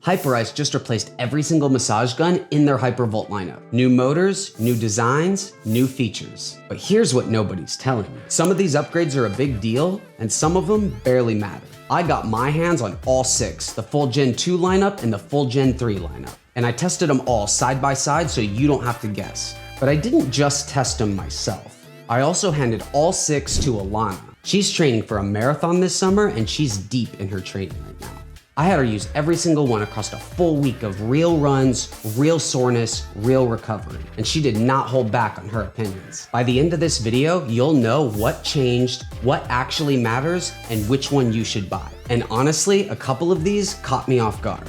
Hyperice just replaced every single massage gun in their Hypervolt lineup. New motors, new designs, new features. But here's what nobody's telling you. Some of these upgrades are a big deal, and some of them barely matter. I got my hands on all 6, the full Gen 2 lineup and the full Gen 3 lineup. And I tested them all side by side so you don't have to guess. But I didn't just test them myself. I also handed all 6 to Ilana. She's training for a marathon this summer and she's deep in her training right now. I had her use every single one across a full week of real runs, real soreness, real recovery. And she did not hold back on her opinions. By the end of this video, you'll know what changed, what actually matters, and which one you should buy. And honestly, a couple of these caught me off guard.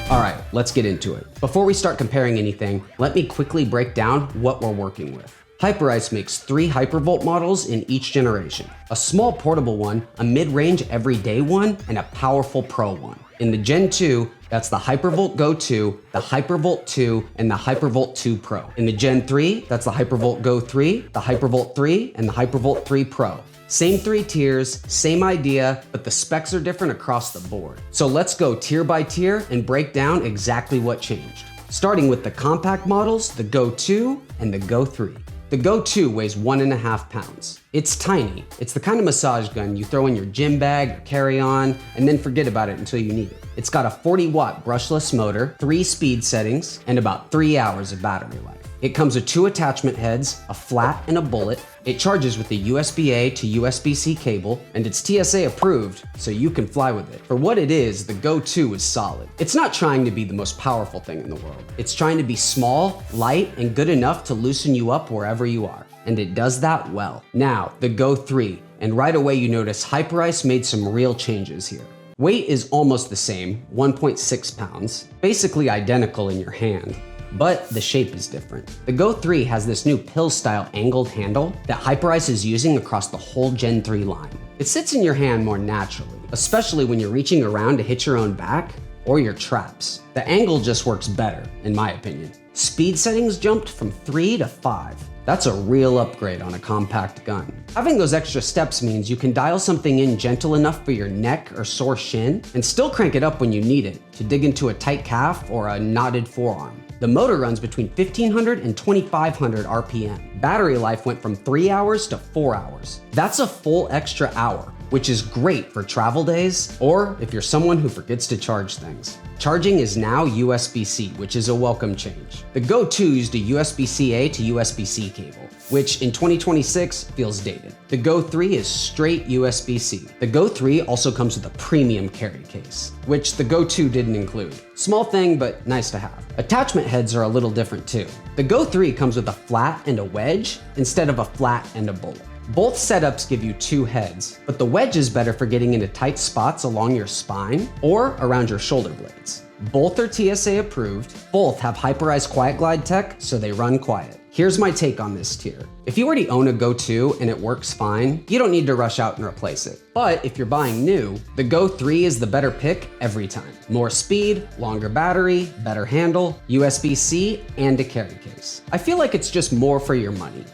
All right, let's get into it. Before we start comparing anything, let me quickly break down what we're working with. Hyperice makes 3 Hypervolt models in each generation. A small portable one, a mid-range everyday one, and a powerful pro one. In the Gen 2, that's the Hypervolt Go 2, the Hypervolt 2, and the Hypervolt 2 Pro. In the Gen 3, that's the Hypervolt Go 3, the Hypervolt 3, and the Hypervolt 3 Pro. Same 3 tiers, same idea, but the specs are different across the board. So let's go tier by tier and break down exactly what changed. Starting with the compact models, the Go 2 and the Go 3. The Go 2 weighs 1.5 pounds. It's tiny. It's the kind of massage gun you throw in your gym bag or carry on and then forget about it until you need it. It's got a 40-watt brushless motor, 3 speed settings, and about 3 hours of battery life. It comes with 2 attachment heads, a flat and a bullet. It charges with a USB-A to USB-C cable, and it's TSA approved, so you can fly with it. For what it is, the Go 2 is solid. It's not trying to be the most powerful thing in the world. It's trying to be small, light, and good enough to loosen you up wherever you are. And it does that well. Now, the Go 3, and right away you notice Hyperice made some real changes here. Weight is almost the same, 1.6 pounds, basically identical in your hand. But the shape is different. The Go 3 has this new pill-style angled handle that Hyperice is using across the whole Gen 3 line. It sits in your hand more naturally, especially when you're reaching around to hit your own back or your traps. The angle just works better, in my opinion. Speed settings jumped from 3 to 5. That's a real upgrade on a compact gun. Having those extra steps means you can dial something in gentle enough for your neck or sore shin and still crank it up when you need it to dig into a tight calf or a knotted forearm. The motor runs between 1500 and 2500 RPM. Battery life went from 3 hours to 4 hours. That's a full extra hour, which is great for travel days or if you're someone who forgets to charge things. Charging is now USB-C, which is a welcome change. The Go 2 used a USB-C-A to USB-C cable, which in 2026 feels dated. The Go 3 is straight USB-C. The Go 3 also comes with a premium carry case, which the Go 2 didn't include. Small thing, but nice to have. Attachment heads are a little different too. The Go 3 comes with a flat and a wedge instead of a flat and a bullet. Both setups give you 2 heads, but the wedge is better for getting into tight spots along your spine or around your shoulder blades. Both are TSA approved, both have Hyperice Quiet Glide tech, so they run quiet. Here's my take on this tier. If you already own a Go 2 and it works fine, you don't need to rush out and replace it. But if you're buying new, the Go 3 is the better pick every time. More speed, longer battery, better handle, USB-C, and a carry case. I feel like it's just more for your money.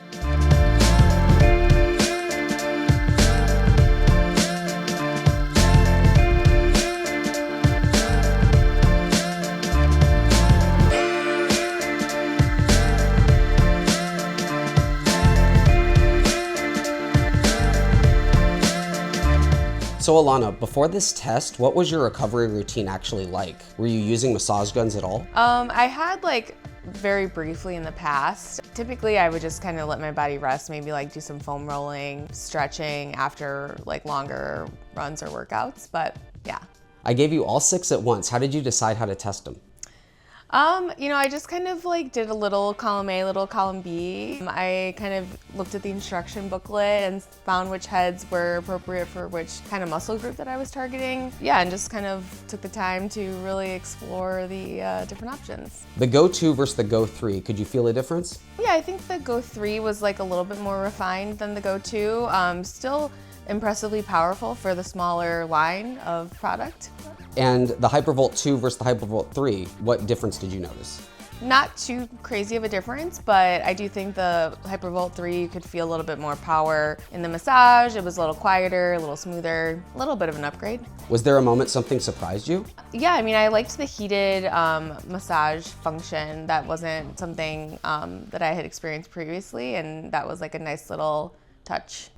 So Ilana, before this test, what was your recovery routine actually like? Were you using massage guns at all? I had very briefly in the past. Typically I would just kind of let my body rest, maybe do some foam rolling, stretching after longer runs or workouts, but yeah. I gave you all 6 at once. How did you decide how to test them? I just kind of did a little column A, little column B. I kind of looked at the instruction booklet and found which heads were appropriate for which kind of muscle group that I was targeting. Yeah, and just kind of took the time to really explore the different options. The Go 2 versus the Go 3, could you feel a difference? Yeah, I think the Go 3 was a little bit more refined than the Go 2. Still impressively powerful for the smaller line of product. And the Hypervolt 2 versus the Hypervolt 3, what difference did you notice? Not too crazy of a difference, but I do think the Hypervolt 3 you could feel a little bit more power in the massage. It was a little quieter, a little smoother, a little bit of an upgrade. Was there a moment something surprised you? Yeah, I mean, I liked the heated massage function. That wasn't something that I had experienced previously, and that was like a nice little touch.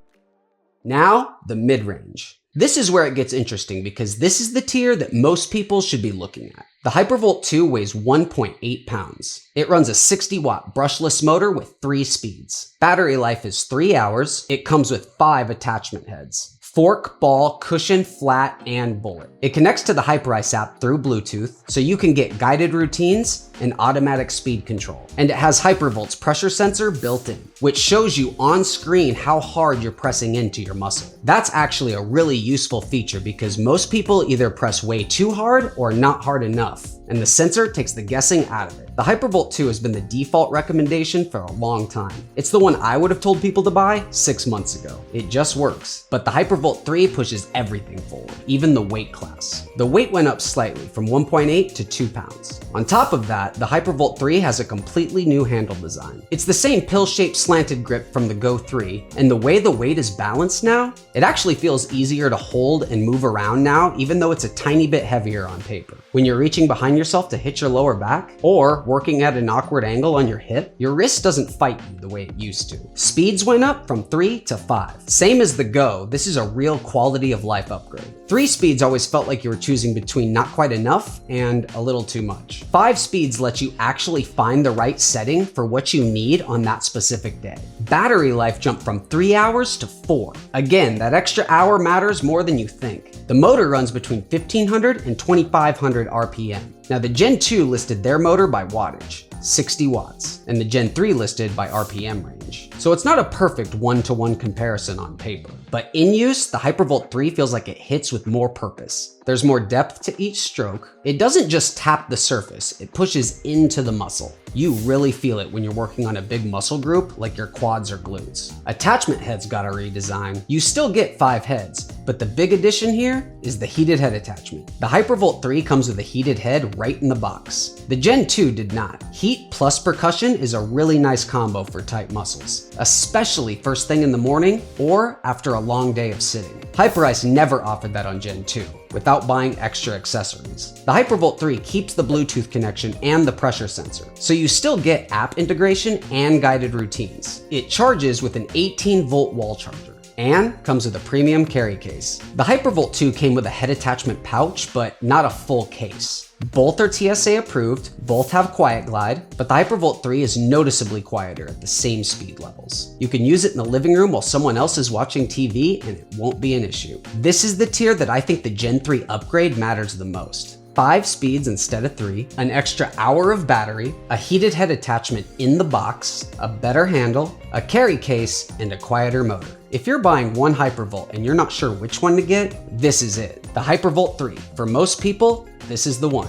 Now, the mid-range. This is where it gets interesting because this is the tier that most people should be looking at. The Hypervolt 2 weighs 1.8 pounds. It runs a 60-watt brushless motor with 3 speeds. Battery life is 3 hours. It comes with 5 attachment heads: fork, ball, cushion, flat, and bullet. It connects to the Hyperice app through Bluetooth, so you can get guided routines and automatic speed control. And it has Hypervolt's pressure sensor built in, which shows you on screen how hard you're pressing into your muscle. That's actually a really useful feature because most people either press way too hard or not hard enough, and the sensor takes the guessing out of it. The Hypervolt 2 has been the default recommendation for a long time. It's the one I would have told people to buy 6 months ago. It just works. But the Hypervolt 3 pushes everything forward, even the weight class. The weight went up slightly from 1.8 to 2 pounds. On top of that, the Hypervolt 3 has a completely new handle design. It's the same pill-shaped slanted grip from the Go 3, and the way the weight is balanced now, it actually feels easier to hold and move around now, even though it's a tiny bit heavier on paper. When you're reaching behind yourself to hit your lower back, or working at an awkward angle on your hip, your wrist doesn't fight you the way it used to. Speeds went up from 3 to 5. Same as the Go, this is a real quality of life upgrade. 3 speeds always felt like you were choosing between not quite enough and a little too much. 5 speeds let you actually find the right setting for what you need on that specific day. Battery life jumped from 3 hours to 4. Again, that extra hour matters more than you think. The motor runs between 1500 and 2500 RPM. Now the Gen 2 listed their motor by wattage, 60 watts, and the Gen 3 listed by RPM range. So it's not a perfect one-to-one comparison on paper, but in use, the Hypervolt 3 feels like it hits with more purpose. There's more depth to each stroke. It doesn't just tap the surface, it pushes into the muscle. You really feel it when you're working on a big muscle group like your quads or glutes. Attachment heads got a redesign. You still get 5 heads, but the big addition here is the heated head attachment. The Hypervolt 3 comes with a heated head right in the box. The Gen 2 did not. Heat plus percussion is a really nice combo for tight muscles, especially first thing in the morning or after a long day of sitting. Hyperice never offered that on Gen 2 without buying extra accessories. The Hypervolt 3 keeps the Bluetooth connection and the pressure sensor, so you still get app integration and guided routines. It charges with an 18-volt wall charger and comes with a premium carry case. The Hypervolt 2 came with a head attachment pouch, but not a full case. Both are TSA approved, both have Quiet Glide, but the Hypervolt 3 is noticeably quieter at the same speed levels. You can use it in the living room while someone else is watching TV and it won't be an issue. This is the tier that I think the Gen 3 upgrade matters the most. 5 speeds instead of 3, an extra hour of battery, a heated head attachment in the box, a better handle, a carry case, and a quieter motor. If you're buying one Hypervolt and you're not sure which one to get, this is it. The Hypervolt 3. For most people, this is the one.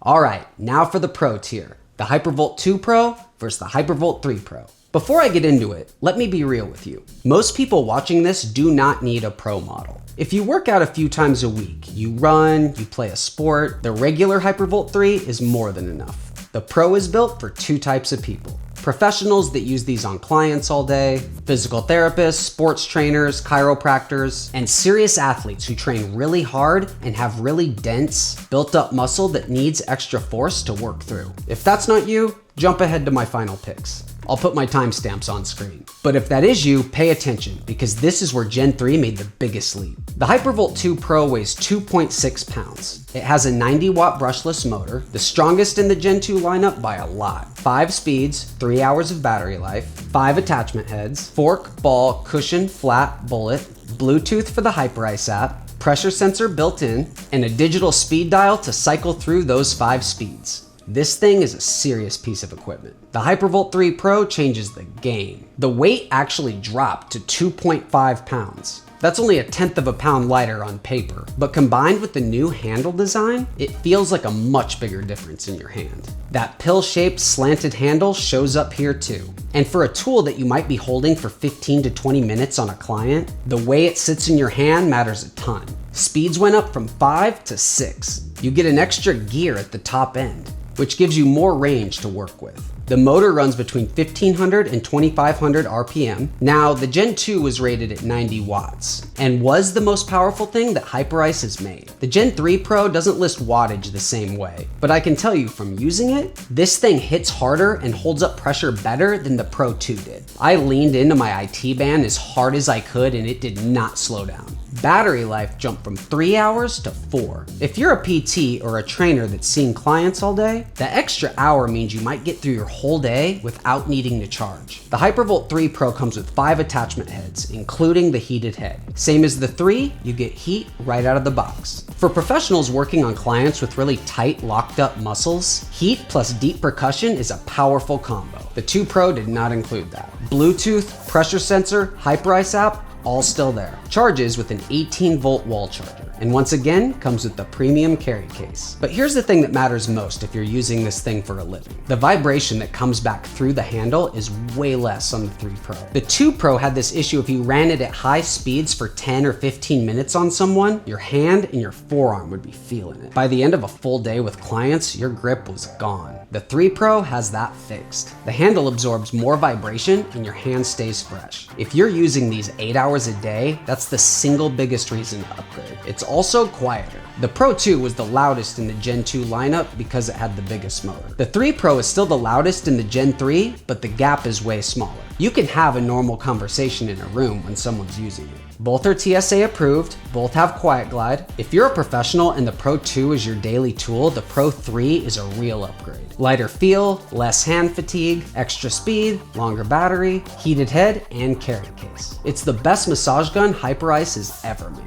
All right, now for the Pro tier. The Hypervolt 2 Pro versus the Hypervolt 3 Pro. Before I get into it, let me be real with you. Most people watching this do not need a Pro model. If you work out a few times a week, you run, you play a sport, the regular Hypervolt 3 is more than enough. The Pro is built for 2 types of people. Professionals that use these on clients all day, physical therapists, sports trainers, chiropractors, and serious athletes who train really hard and have really dense, built-up muscle that needs extra force to work through. If that's not you, jump ahead to my final picks. I'll put my timestamps on screen. But if that is you, pay attention, because this is where Gen 3 made the biggest leap. The Hypervolt 2 Pro weighs 2.6 pounds. It has a 90-watt brushless motor, the strongest in the Gen 2 lineup by a lot. 5 speeds, 3 hours of battery life, 5 attachment heads, fork, ball, cushion, flat, bullet, Bluetooth for the Hyperice app, pressure sensor built in, and a digital speed dial to cycle through those 5 speeds. This thing is a serious piece of equipment. The Hypervolt 3 Pro changes the game. The weight actually dropped to 2.5 pounds. That's only 1/10 of a pound lighter on paper, but combined with the new handle design, it feels like a much bigger difference in your hand. That pill-shaped slanted handle shows up here too. And for a tool that you might be holding for 15 to 20 minutes on a client, the way it sits in your hand matters a ton. Speeds went up from 5 to 6. You get an extra gear at the top end, which gives you more range to work with. The motor runs between 1500 and 2500 RPM. Now, the Gen 2 was rated at 90 watts and was the most powerful thing that Hyperice has made. The Gen 3 Pro doesn't list wattage the same way, but I can tell you from using it, this thing hits harder and holds up pressure better than the Pro 2 did. I leaned into my IT band as hard as I could and it did not slow down. Battery life jumped from 3 hours to 4. If you're a PT or a trainer that's seeing clients all day, the extra hour means you might get through your whole day without needing to charge. The Hypervolt 3 Pro comes with 5 attachment heads, including the heated head. Same as the 3, you get heat right out of the box. For professionals working on clients with really tight, locked up muscles, heat plus deep percussion is a powerful combo. The 2 Pro did not include that. Bluetooth, pressure sensor, Hyperice app, all still there. Charges with an 18-volt wall charger. And once again, comes with the premium carry case. But here's the thing that matters most if you're using this thing for a living. The vibration that comes back through the handle is way less on the 3 Pro. The 2 Pro had this issue if you ran it at high speeds for 10 or 15 minutes on someone, your hand and your forearm would be feeling it. By the end of a full day with clients, your grip was gone. The 3 Pro has that fixed. The handle absorbs more vibration and your hand stays fresh. If you're using these 8 hours a day, that's the single biggest reason to upgrade. It's also quieter. The Pro 2 was the loudest in the Gen 2 lineup because it had the biggest motor. The 3 Pro is still the loudest in the Gen 3, but the gap is way smaller. You can have a normal conversation in a room when someone's using it. Both are TSA approved, both have Quiet Glide. If you're a professional and the Pro 2 is your daily tool, the Pro 3 is a real upgrade. Lighter feel, less hand fatigue, extra speed, longer battery, heated head, and carry case. It's the best massage gun Hyperice has ever made.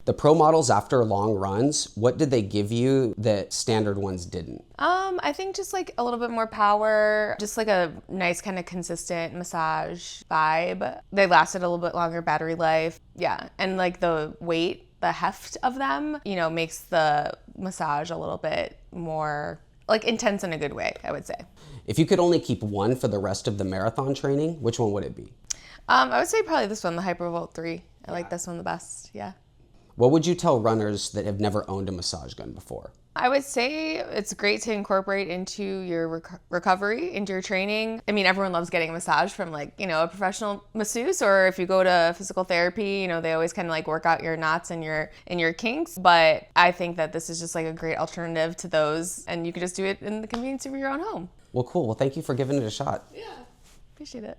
The Pro models after long runs, what did they give you that standard ones didn't? I think just like a little bit more power, just like a nice kind of consistent massage vibe. They lasted a little bit longer battery life. Yeah, and like the weight, the heft of them, you know, makes the massage a little bit more like intense in a good way, I would say. If you could only keep one for the rest of the marathon training, which one would it be? I would say probably this one, the Hypervolt 3. I like this one the best, yeah. What would you tell runners that have never owned a massage gun before? I would say it's great to incorporate into your recovery, into your training. I mean, everyone loves getting a massage from like, you know, a professional masseuse, or if you go to physical therapy, you know, they always kind of like work out your knots and your kinks. But I think that this is just like a great alternative to those, and you can just do it in the convenience of your own home. Well, cool. Well, thank you for giving it a shot. Yeah, appreciate it.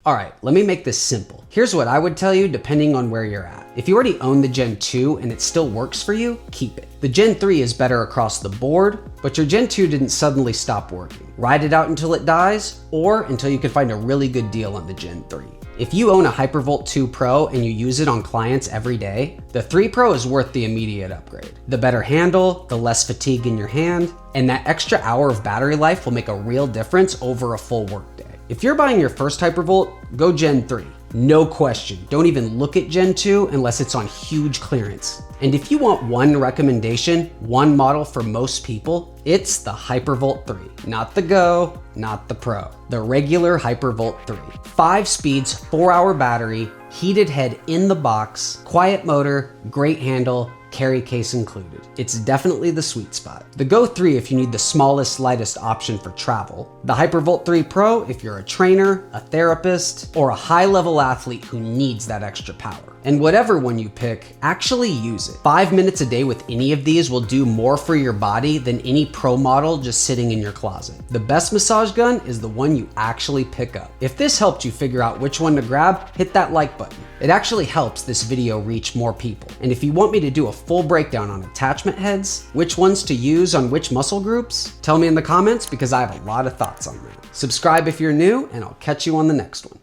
All right, let me make this simple. Here's what I would tell you depending on where you're at. If you already own the Gen 2 and it still works for you, keep it. The Gen 3 is better across the board, but your Gen 2 didn't suddenly stop working. Ride it out until it dies, or until you can find a really good deal on the Gen 3. If you own a Hypervolt 2 Pro and you use it on clients every day, the 3 Pro is worth the immediate upgrade. The better handle, the less fatigue in your hand, and that extra hour of battery life will make a real difference over a full workday. If you're buying your first Hypervolt, go Gen 3. No question. Don't even look at Gen 2 unless it's on huge clearance. And if you want one recommendation, one model for most people, it's the Hypervolt 3. Not the Go, not the Pro. The regular Hypervolt 3. 5 speeds, 4-hour battery, heated head in the box, quiet motor, great handle, carry case included. It's definitely the sweet spot. The Go 3 if you need the smallest, lightest option for travel. The Hypervolt 3 Pro if you're a trainer, a therapist, or a high-level athlete who needs that extra power. And whatever one you pick, actually use it. 5 minutes a day with any of these will do more for your body than any Pro model just sitting in your closet. The best massage gun is the one you actually pick up. If this helped you figure out which one to grab, hit that like button. It actually helps this video reach more people. And if you want me to do a full breakdown on attachment heads, which ones to use on which muscle groups, tell me in the comments because I have a lot of thoughts on that. Subscribe if you're new, and I'll catch you on the next one.